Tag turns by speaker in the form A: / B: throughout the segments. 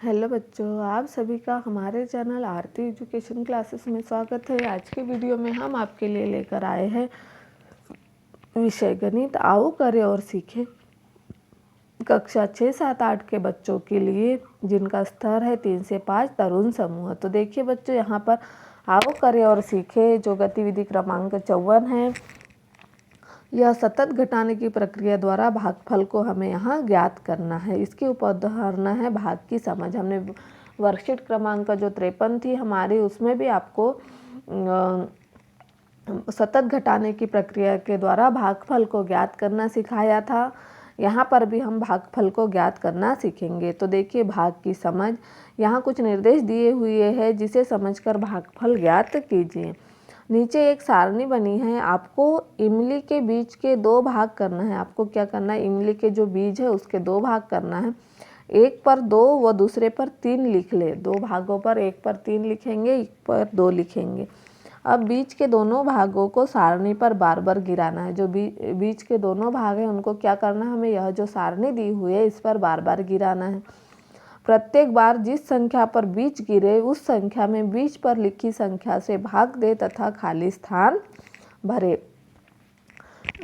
A: Hello बच्चों, आप सभी का हमारे चैनल आरती एजुकेशन क्लासेस में स्वागत है। आज के वीडियो में हम आपके लिए लेकर आए हैं विषय गणित। आओ करें और सीखें। कक्षा 6, 7, 8 के बच्चों के लिए जिनका स्तर है 3 से 5 तरुण समूह। तो देखिए बच्चों, यहाँ पर आओ करें और सीखें जो गतिविधि क्रमांक 54 है। यह सतत घटाने की प्रक्रिया द्वारा भागफल को हमें यहाँ ज्ञात करना है। इसकी उपधारणा है भाग की समझ। हमने वर्कशीट क्रमांक जो 53 थी हमारी, उसमें भी आपको सतत घटाने की प्रक्रिया के द्वारा भागफल को ज्ञात करना सिखाया था। यहाँ पर भी हम भागफल को ज्ञात करना सीखेंगे। तो देखिए भाग की समझ, यहाँ कुछ निर्देश दिए हुए हैं जिसे समझकर भागफल ज्ञात कीजिए। नीचे एक सारणी बनी है, आपको इमली के बीज के 2 भाग करना है। आपको क्या करना है, इमली के जो बीज है उसके 2 भाग करना है। एक पर 2 व दूसरे पर 3 लिख ले। 2 भागों पर एक पर 3 लिखेंगे, एक पर 2 लिखेंगे। अब बीच के दोनों भागों को सारणी पर बार बार गिराना है। जो बीच के दोनों भाग हैं उनको क्या करना है, हमें यह जो सारणी दी हुई है इस पर बार बार गिराना है। प्रत्येक बार जिस संख्या पर बीज गिरे उस संख्या में बीज पर लिखी संख्या से भाग दे तथा खाली स्थान भरे।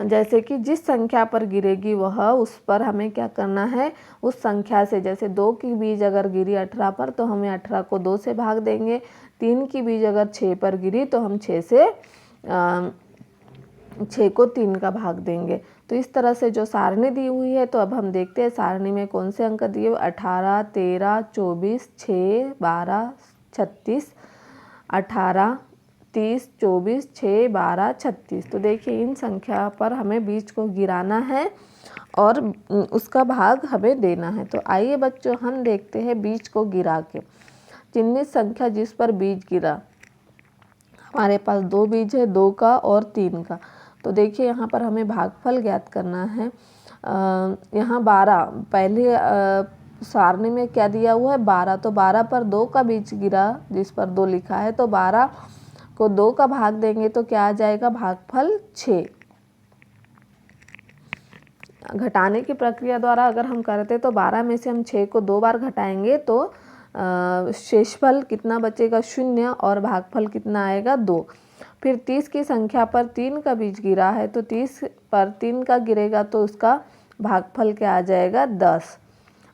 A: जैसे कि जिस संख्या पर गिरेगी वह उस पर हमें क्या करना है, उस संख्या से, जैसे 2 की बीज अगर गिरी 18 पर तो हमें 18 को 2 से भाग देंगे। 3 की बीज अगर 6 पर गिरी तो हम 6 को 3 का भाग देंगे। तो इस तरह से जो सारणी दी हुई है, तो अब हम देखते हैं सारणी में कौन से अंक दिए। 18, 13, 24, 6, 12, 36, 18, 30, 24, 6, 12, 36। तो देखिए इन संख्या पर हमें बीज को गिराना है और उसका भाग हमें देना है। तो आइए बच्चों हम देखते हैं बीज को गिरा के। चिन्हित संख्या जिस पर बीज गिरा, हमारे पास 2 बीज है, 2 का और 3 का। तो देखिए यहाँ पर हमें भागफल ज्ञात करना है। यहाँ 12 पहले सारणी में क्या दिया हुआ है, 12। तो 12 पर 2 का बीज गिरा जिस पर 2 लिखा है, तो 12 को 2 का भाग देंगे तो क्या आ जाएगा, भागफल 6। घटाने की प्रक्रिया द्वारा अगर हम करते तो 12 में से हम 6 को 2 बार घटाएंगे तो शेषफल कितना बचेगा, 0, और भागफल कितना आएगा, 2। फिर 30 की संख्या पर 3 का बीज गिरा है, तो 30 पर 3 का गिरेगा तो उसका भागफल क्या आ जाएगा, 10।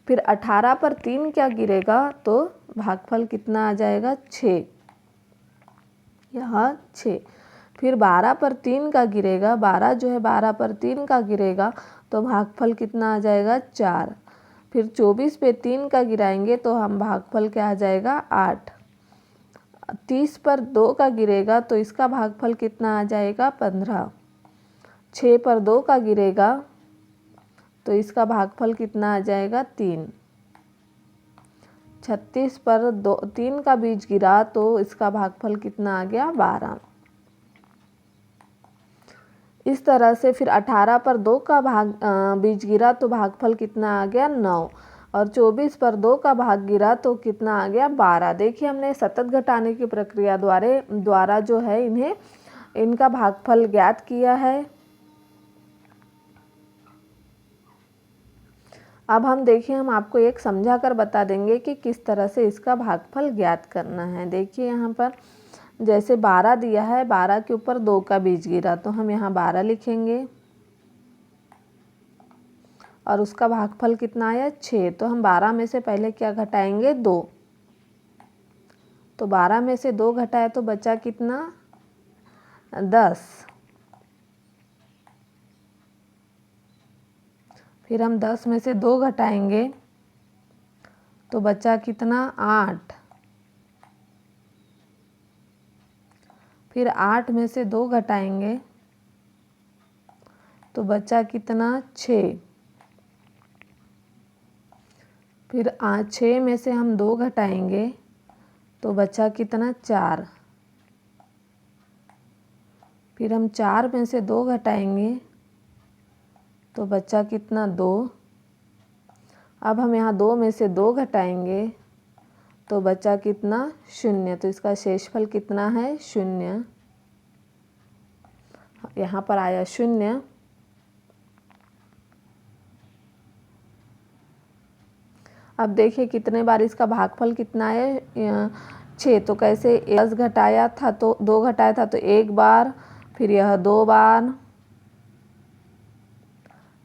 A: फिर 18 पर 3 क्या गिरेगा तो भागफल कितना आ जाएगा, 6, यहाँ 6। फिर 12 पर 3 का गिरेगा, 12 जो है 12 पर 3 का गिरेगा तो भागफल कितना आ जाएगा, 4। फिर 24 पे 3 का गिराएंगे तो हम भागफल क्या आ जाएगा, 8। 30 पर 2 का गिरेगा तो इसका भागफल कितना आ जाएगा, 15। 6 पर 2 का गिरेगा तो इसका भागफल कितना आ जाएगा, 3। 36 पर 3 का बीज गिरा तो इसका भागफल कितना आ गया, 12। इस तरह से फिर 18 पर 2 का बीज गिरा तो भागफल कितना आ गया, 9। और 24 पर 2 का भाग गिरा तो कितना आ गया, 12। देखिए हमने सतत घटाने की प्रक्रिया द्वारा जो है इनका भागफल ज्ञात किया है। अब हम देखिए, हम आपको एक समझा कर बता देंगे कि किस तरह से इसका भागफल ज्ञात करना है। देखिए यहाँ पर जैसे 12 दिया है, 12 के ऊपर 2 का बीज गिरा तो हम यहाँ 12 लिखेंगे और उसका भागफल कितना आया, 6। तो हम 12 में से पहले क्या घटाएंगे, 2। तो 12 में से 2 घटाए तो बचा कितना, 10। फिर हम 10 में से 2 घटाएंगे तो बचा कितना, 8। फिर 8 में से 2 घटाएंगे तो बचा कितना, 6। फिर 6 में से हम 2 घटाएंगे तो बचा कितना, 4। फिर हम 4 में से 2 घटाएंगे तो बचा कितना, 2। अब हम यहाँ 2 में से 2 घटाएंगे तो बचा कितना, 0। तो इसका शेषफल कितना है, 0। यहाँ पर आया 0। अब देखिए कितने बार इसका भागफल कितना है 6। तो कैसे 10 घटाया था तो 2 घटाया था तो 1 बार, फिर यह 2 बार,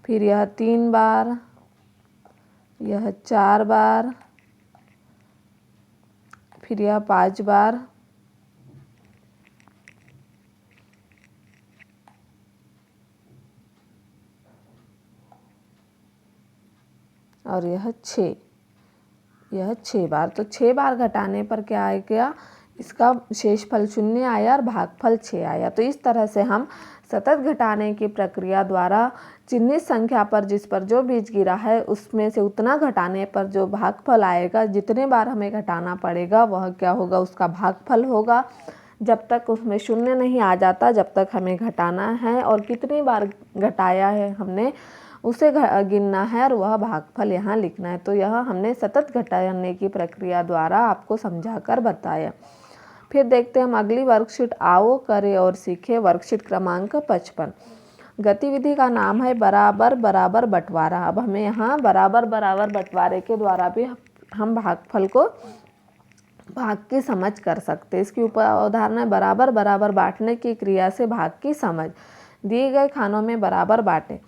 A: फिर यह 3 बार, यह 4 बार, फिर यह 5 बार, और यह 6, यह 6 बार। तो 6 बार घटाने पर क्या आएगा, इसका शेषफल 0 आया और भागफल 6 आया। तो इस तरह से हम सतत घटाने की प्रक्रिया द्वारा चिन्हित संख्या पर जिस पर जो बीज गिरा है उसमें से उतना घटाने पर जो भागफल आएगा, जितने बार हमें घटाना पड़ेगा वह क्या होगा, उसका भागफल होगा। जब तक उसमें 0 नहीं आ जाता जब तक हमें घटाना है, और कितनी बार घटाया है हमने उसे गिनना है और वह भागफल यहाँ लिखना है। तो यह हमने सतत घटाने की प्रक्रिया द्वारा आपको समझाकर बताया। फिर देखते हैं हम अगली वर्कशीट, आओ करें और सीखें। वर्कशीट क्रमांक 55। गतिविधि का नाम है बराबर बराबर बंटवारा। अब हमें यहाँ बराबर बराबर बंटवारे के द्वारा भी हम भागफल को भाग की समझ कर सकते हैं। इसकी उदाहरण है बराबर बराबर बांटने की क्रिया से भाग की समझ। दिए गए खानों में बराबर बांटें।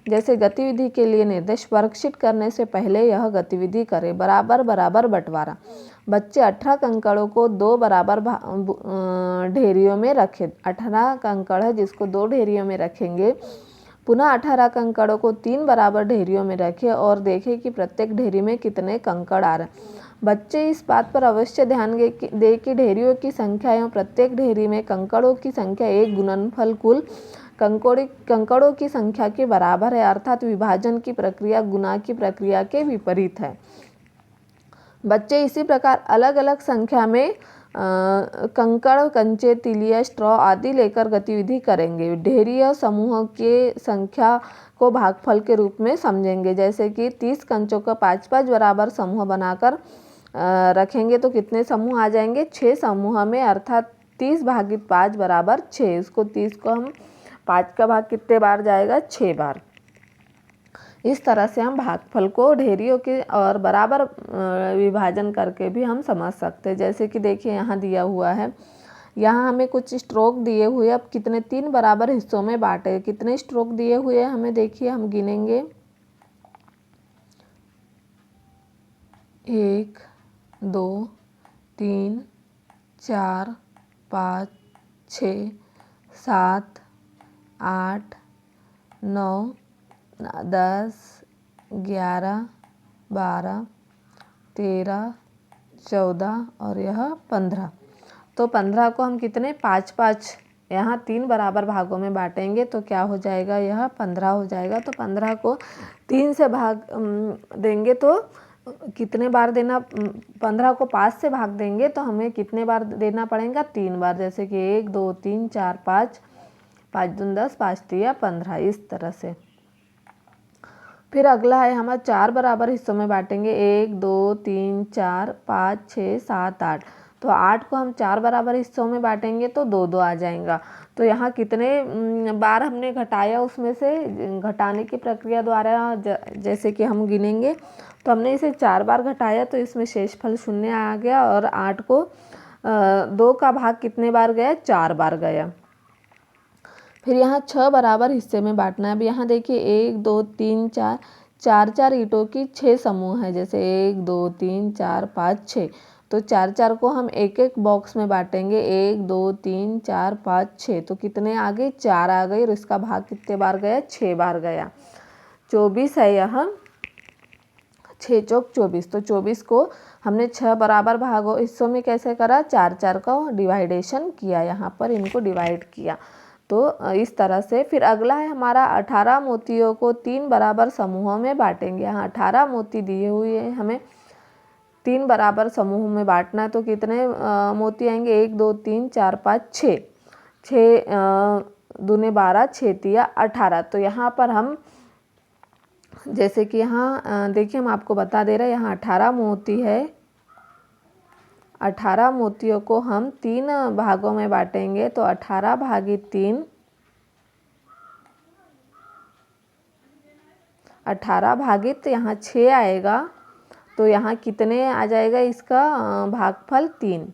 A: जैसे गतिविधि के लिए निर्देश, वर्कशीट करने से पहले यह गतिविधि करें। बराबर बराबर बंटवारा। बच्चे 18 कंकड़ों को 2 बराबर ढेरियों में रखें। 18 कंकड़ है जिसको 2 ढेरियों में रखेंगे। पुनः 18 कंकड़ों को 3 बराबर ढेरियों में रखें और देखें कि प्रत्येक ढेरी में कितने कंकड़ आ रहे हैं। बच्चे इस बात पर अवश्य ध्यान दें कि ढेरियों की संख्या एवं प्रत्येक ढेरी में कंकड़ों की संख्या एक गुणनफल कुल कंकड़ों की संख्या के बराबर है, अर्थात विभाजन की प्रक्रिया गुणा की प्रक्रिया के विपरीत है। बच्चे इसी प्रकार अलग अलग संख्या में कंकड़, कंचे, तिलिया, स्ट्रॉ आदि लेकर गतिविधि करेंगे। ढेरीय समूह के संख्या को भागफल के रूप में समझेंगे। जैसे कि 30 कंचों का 5-5 बराबर समूह बनाकर रखेंगे तो कितने समूह आ जाएंगे, 6 समूह में, अर्थात 30 भागित 5 बराबर 6। इसको 30 को हम 5 का भाग कितने बार जाएगा, 6 बार। इस तरह से हम भागफल को ढेरियों के और बराबर विभाजन करके भी हम समझ सकते हैं। जैसे कि देखिए यहाँ दिया हुआ है, यहाँ हमें कुछ स्ट्रोक दिए हुए, अब कितने 3 बराबर हिस्सों में बांटे। कितने स्ट्रोक दिए हुए हमें देखिए, हम गिनेंगे 1 2 3 4 5 6 7 8 9 10 11 12 13 14 और यह 15। तो 15 को हम कितने 5-5 यहाँ 3 बराबर भागों में बांटेंगे तो क्या हो जाएगा, यह 15 हो जाएगा। तो 15 को 3 से भाग देंगे तो कितने बार देना, 15 को 5 से भाग देंगे तो हमें कितने बार देना पड़ेगा, 3 बार। जैसे कि 1 2 3 4 5, 5 दूनी 10, 5 तिया 15, इस तरह से। फिर अगला है हमारा 4 बराबर हिस्सों में बांटेंगे। 1 2 3 4 5 6 7 8। तो 8 को हम 4 बराबर हिस्सों में बांटेंगे तो 2-2 आ जाएगा। तो यहाँ कितने बार हमने घटाया, उसमें से घटाने की प्रक्रिया द्वारा जैसे कि हम गिनेंगे तो हमने इसे 4 बार घटाया तो इसमें शेषफल 0 आ गया, और 8 को 2 का भाग कितने बार गया, 4 बार गया। फिर यहाँ 6 बराबर हिस्से में बांटना है। अब यहाँ देखिए 1 2 3 4, 4 ईंटों की 6 समूह है। जैसे 1 2 3 4 5 6, तो 4 को हम एक एक बॉक्स में बांटेंगे। 1 2 3 4 5 6, तो कितने आ गए, 4 आ गई, और इसका भाग कितने बार गया, 6 बार गया। 24 है यह, 6 चौक 24। तो 24 को हमने 6 बराबर भागों हिस्सों में कैसे करा, 4 का डिवाइडेशन किया, यहाँ पर इनको डिवाइड किया। तो इस तरह से। फिर अगला है हमारा 18 मोतियों को 3 बराबर समूहों में बांटेंगे। यहाँ 18 मोती दिए हुए हैं, हमें 3 बराबर समूह में बांटना है। तो कितने मोती आएंगे, 1 2 3 4 5 6, 6 दूने 12, 6 तिया 18। तो यहाँ पर हम जैसे कि यहाँ देखिए हम आपको बता दे रहे हैं, यहाँ 18 मोती है। 18 मोतियों को हम 3 भागों में बांटेंगे तो 18 भागित 3, 18 भागित यहाँ 6 आएगा। तो यहाँ कितने आ जाएगा इसका भागफल 3।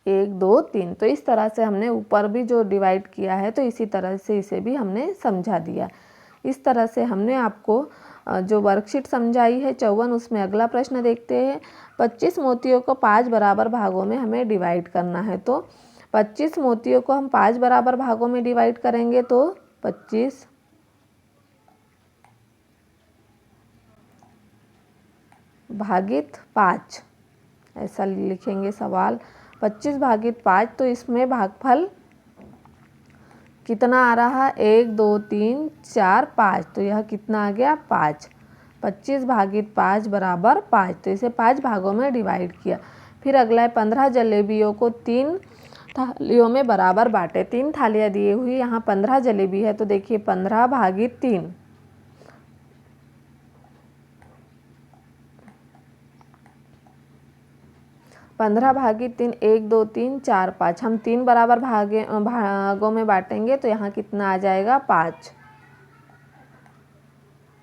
A: एक, दो, तीन। तो इस तरह से हमने ऊपर भी जो डिवाइड किया है तो इसी तरह से इसे भी हमने समझा दिया। इस तरह से हमने आपको जो वर्कशीट समझाई है 54, उसमें अगला प्रश्न देखते हैं। 25 मोतियों को 5 बराबर भागों में हमें डिवाइड करना है। तो 25 मोतियों को हम 5 बराबर भागों में डिवाइड करेंगे तो 25 भागित 5 ऐसा लिखेंगे सवाल। 25 भागित 5, तो इसमें भागफल कितना आ रहा है? 1, 2, 3, 4, 5। तो यह कितना आ गया? 5। 25 भागित 5 बराबर 5। तो इसे 5 भागों में डिवाइड किया। फिर अगला है 15 जलेबियों को 3 थालियों में बराबर बांटे। 3 थालियाँ दिए हुई, यहाँ 15 जलेबी है तो देखिए 15 भागित 3। 15 भागित 3, 1, 2, 3, 4, 5। हम 3 बराबर भागों में बांटेंगे तो यहाँ कितना आ जाएगा? 5।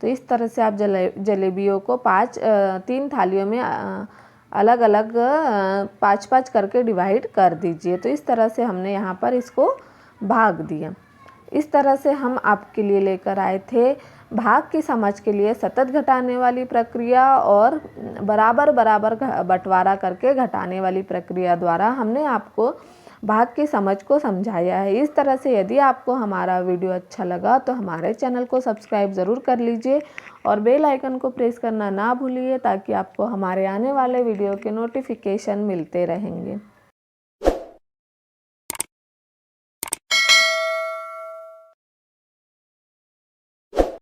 A: तो इस तरह से आप जलेबियों को 3 थालियों में अलग अलग 5-5 करके डिवाइड कर दीजिए। तो इस तरह से हमने यहाँ पर इसको भाग दिया। इस तरह से हम आपके लिए लेकर आए थे भाग की समझ के लिए सतत घटाने वाली प्रक्रिया और बराबर बराबर बंटवारा करके घटाने वाली प्रक्रिया द्वारा हमने आपको भाग की समझ को समझाया है। इस तरह से यदि आपको हमारा वीडियो अच्छा लगा तो हमारे चैनल को सब्सक्राइब ज़रूर कर लीजिए और बेल आइकन को प्रेस करना ना भूलिए ताकि आपको हमारे आने वाले वीडियो के नोटिफिकेशन मिलते रहेंगे।